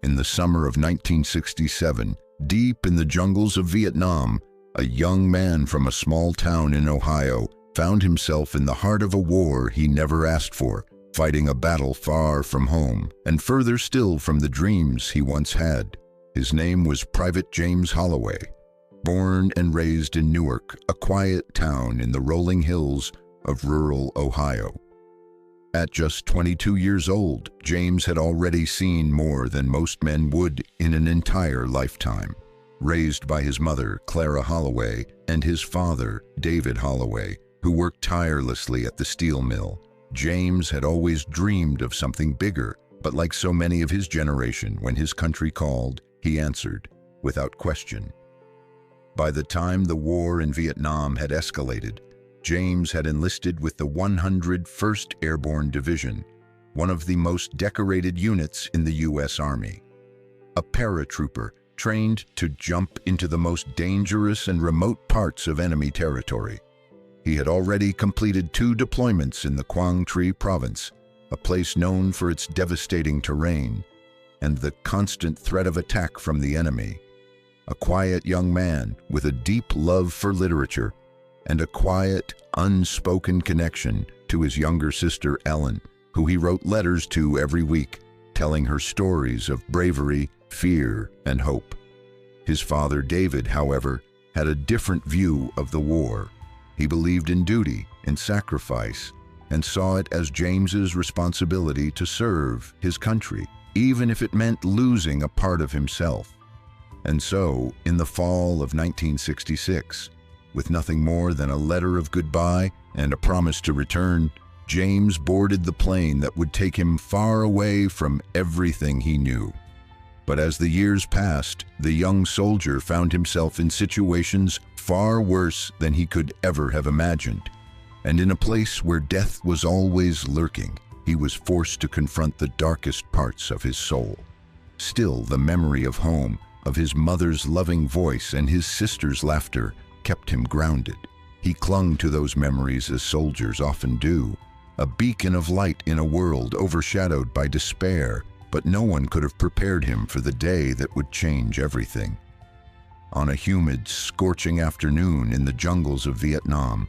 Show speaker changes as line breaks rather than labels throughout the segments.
In the summer of 1967, deep in the jungles of Vietnam, a young man from a small town in Ohio found himself in the heart of a war he never asked for, fighting a battle far from home, and further still from the dreams he once had. His name was Private James Holloway. Born and raised in Newark, a quiet town in the rolling hills of rural Ohio. At just 22 years old, James had already seen more than most men would in an entire lifetime. Raised by his mother, Clara Holloway, and his father, David Holloway, who worked tirelessly at the steel mill, James had always dreamed of something bigger, but like so many of his generation, when his country called, he answered, without question. By the time the war in Vietnam had escalated, James had enlisted with the 101st Airborne Division, one of the most decorated units in the U.S. Army. A paratrooper trained to jump into the most dangerous and remote parts of enemy territory. He had already completed 2 deployments in the Quang Tri province, a place known for its devastating terrain and the constant threat of attack from the enemy. A quiet young man with a deep love for literature and a quiet, unspoken connection to his younger sister Ellen, who he wrote letters to every week, telling her stories of bravery, fear, and hope. His father David, however, had a different view of the war. He believed in duty and sacrifice and saw it as James's responsibility to serve his country, even if it meant losing a part of himself. And so, in the fall of 1966, with nothing more than a letter of goodbye and a promise to return, James boarded the plane that would take him far away from everything he knew. But as the years passed, the young soldier found himself in situations far worse than he could ever have imagined. And in a place where death was always lurking, he was forced to confront the darkest parts of his soul. Still, the memory of home, of his mother's loving voice and his sister's laughter, kept him grounded. He clung to those memories as soldiers often do, a beacon of light in a world overshadowed by despair, but no one could have prepared him for the day that would change everything. On a humid, scorching afternoon in the jungles of Vietnam,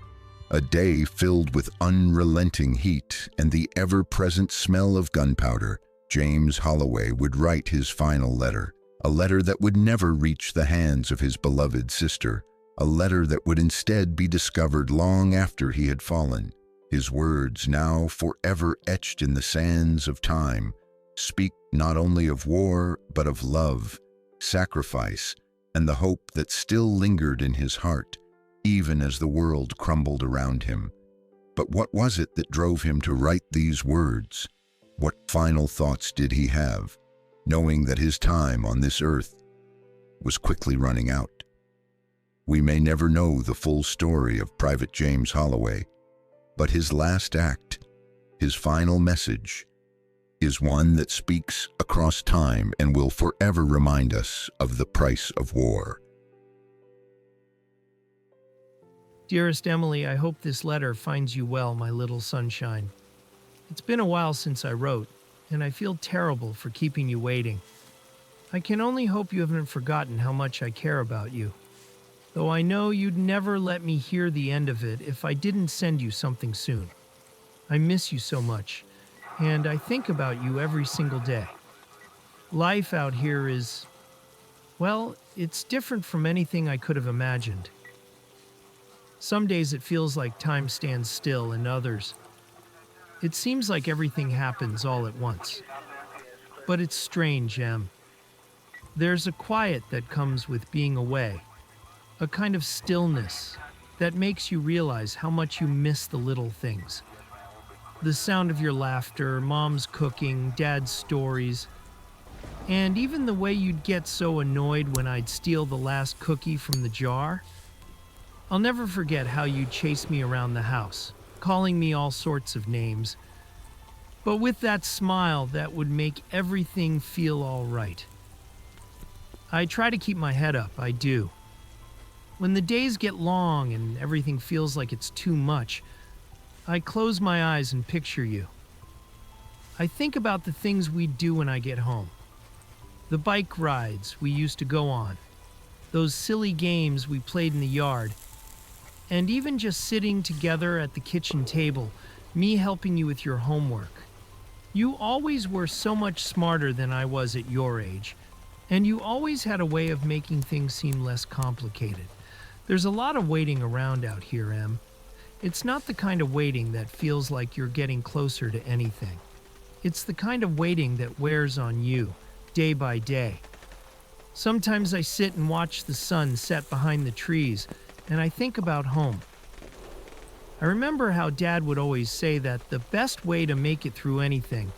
a day filled with unrelenting heat and the ever-present smell of gunpowder, James Holloway would write his final letter, a letter that would never reach the hands of his beloved sister, a letter that would instead be discovered long after he had fallen. His words, now forever etched in the sands of time, speak not only of war, but of love, sacrifice, and the hope that still lingered in his heart, even as the world crumbled around him. But what was it that drove him to write these words? What final thoughts did he have, knowing that his time on this earth was quickly running out? We may never know the full story of Private James Holloway, but his last act, his final message, is one that speaks across time and will forever remind us of the price of war.
Dearest Emily, I hope this letter finds you well, my little sunshine. It's been a while since I wrote, and I feel terrible for keeping you waiting. I can only hope you haven't forgotten how much I care about you, though I know you'd never let me hear the end of it if I didn't send you something soon. I miss you so much, and I think about you every single day. Life out here is, well, it's different from anything I could have imagined. Some days it feels like time stands still, and others, it seems like everything happens all at once. But it's strange, Em. There's a quiet that comes with being away, a kind of stillness that makes you realize how much you miss the little things. The sound of your laughter, Mom's cooking, Dad's stories, and even the way you'd get so annoyed when I'd steal the last cookie from the jar. I'll never forget how you'd chase me around the house, calling me all sorts of names, but with that smile that would make everything feel all right. I try to keep my head up, I do. When the days get long and everything feels like it's too much, I close my eyes and picture you. I think about the things we'd do when I get home. The bike rides we used to go on, those silly games we played in the yard, and even just sitting together at the kitchen table, me helping you with your homework. You always were so much smarter than I was at your age, and you always had a way of making things seem less complicated. There's a lot of waiting around out here, Em. It's not the kind of waiting that feels like you're getting closer to anything. It's the kind of waiting that wears on you, day by day. Sometimes I sit and watch the sun set behind the trees, and I think about home. I remember how Dad would always say that the best way to make it through anything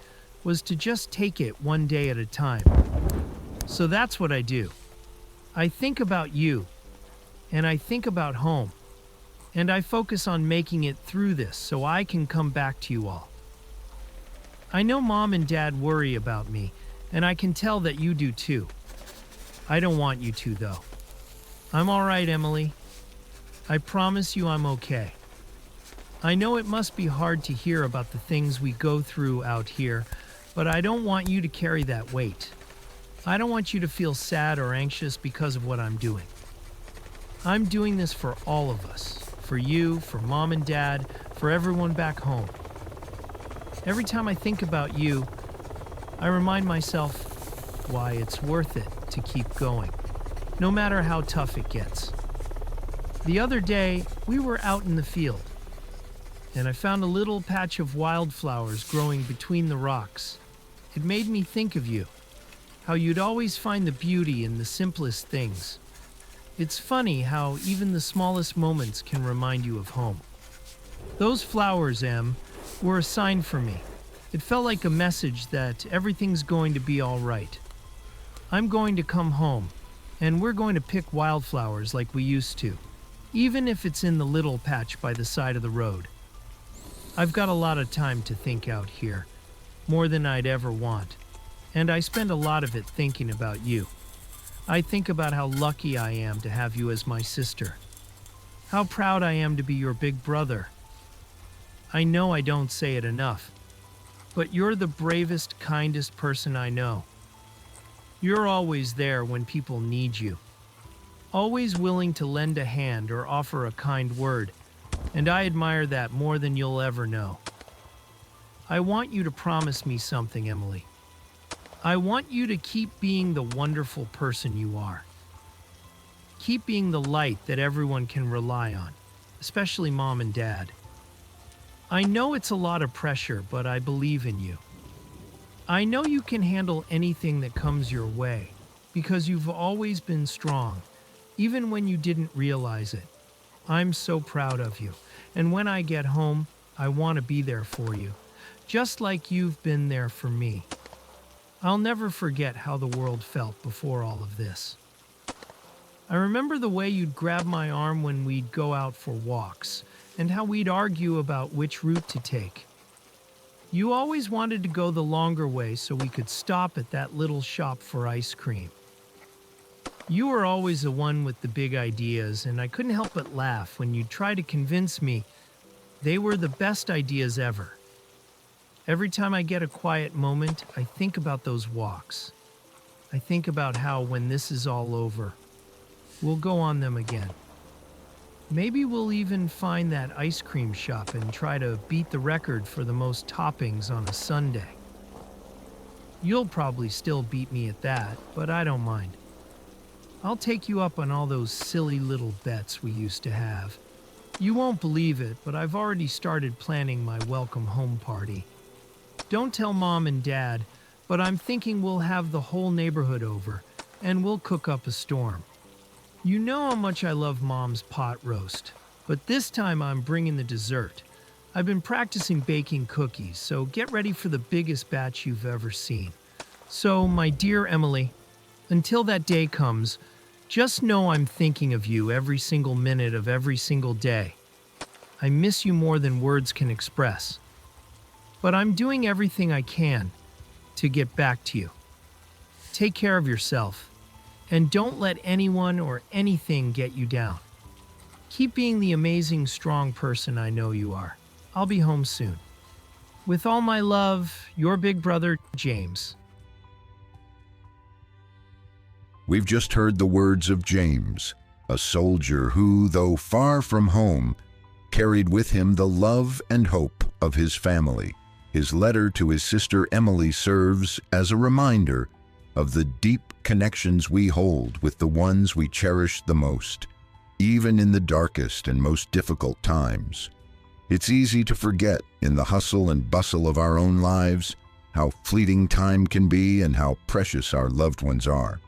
was to just take it one day at a time. So that's what I do. I think about you, and I think about home, and I focus on making it through this so I can come back to you all. I know Mom and Dad worry about me, and I can tell that you do too. I don't want you to, though. I'm all right, Emily. I promise you I'm okay. I know it must be hard to hear about the things we go through out here, but I don't want you to carry that weight. I don't want you to feel sad or anxious because of what I'm doing. I'm doing this for all of us, for you, for Mom and Dad, for everyone back home. Every time I think about you, I remind myself why it's worth it to keep going, no matter how tough it gets. The other day, we were out in the field, and I found a little patch of wildflowers growing between the rocks. It made me think of you, how you'd always find the beauty in the simplest things. It's funny how even the smallest moments can remind you of home. Those flowers, Em, were a sign for me. It felt like a message that everything's going to be all right. I'm going to come home, and we're going to pick wildflowers like we used to, even if it's in the little patch by the side of the road. I've got a lot of time to think out here, more than I'd ever want, and I spend a lot of it thinking about you. I think about how lucky I am to have you as my sister, how proud I am to be your big brother. I know I don't say it enough, but you're the bravest, kindest person I know. You're always there when people need you, always willing to lend a hand or offer a kind word, and I admire that more than you'll ever know. I want you to promise me something, Emily. I want you to keep being the wonderful person you are. Keep being the light that everyone can rely on, especially Mom and Dad. I know it's a lot of pressure, but I believe in you. I know you can handle anything that comes your way, because you've always been strong, even when you didn't realize it. I'm so proud of you, and when I get home, I want to be there for you, just like you've been there for me. I'll never forget how the world felt before all of this. I remember the way you'd grab my arm when we'd go out for walks, and how we'd argue about which route to take. You always wanted to go the longer way so we could stop at that little shop for ice cream. You were always the one with the big ideas, and I couldn't help but laugh when you'd try to convince me they were the best ideas ever. Every time I get a quiet moment, I think about those walks. I think about how when this is all over, we'll go on them again. Maybe we'll even find that ice cream shop and try to beat the record for the most toppings on a sundae. You'll probably still beat me at that, but I don't mind. I'll take you up on all those silly little bets we used to have. You won't believe it, but I've already started planning my welcome home party. Don't tell Mom and Dad, but I'm thinking we'll have the whole neighborhood over, and we'll cook up a storm. You know how much I love Mom's pot roast, but this time I'm bringing the dessert. I've been practicing baking cookies, so get ready for the biggest batch you've ever seen. So, my dear Emily, until that day comes, just know I'm thinking of you every single minute of every single day. I miss you more than words can express. But I'm doing everything I can to get back to you. Take care of yourself. And don't let anyone or anything get you down. Keep being the amazing, strong person I know you are. I'll be home soon. With all my love, your big brother, James.
We've just heard the words of James, a soldier who, though far from home, carried with him the love and hope of his family. His letter to his sister Emily serves as a reminder of the deep connections we hold with the ones we cherish the most, even in the darkest and most difficult times. It's easy to forget in the hustle and bustle of our own lives how fleeting time can be and how precious our loved ones are.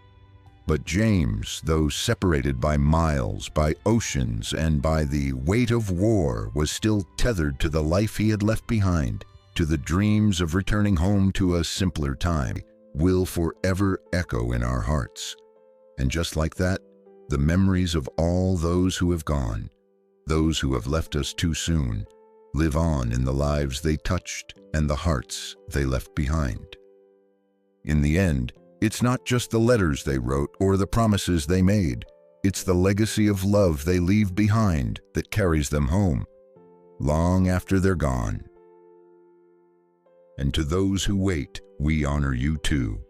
But James, though separated by miles, by oceans, and by the weight of war, was still tethered to the life he had left behind, to the dreams of returning home to a simpler time, will forever echo in our hearts. And just like that, the memories of all those who have gone, those who have left us too soon, live on in the lives they touched and the hearts they left behind. In the end, it's not just the letters they wrote or the promises they made. It's the legacy of love they leave behind that carries them home, long after they're gone. And to those who wait, we honor you too.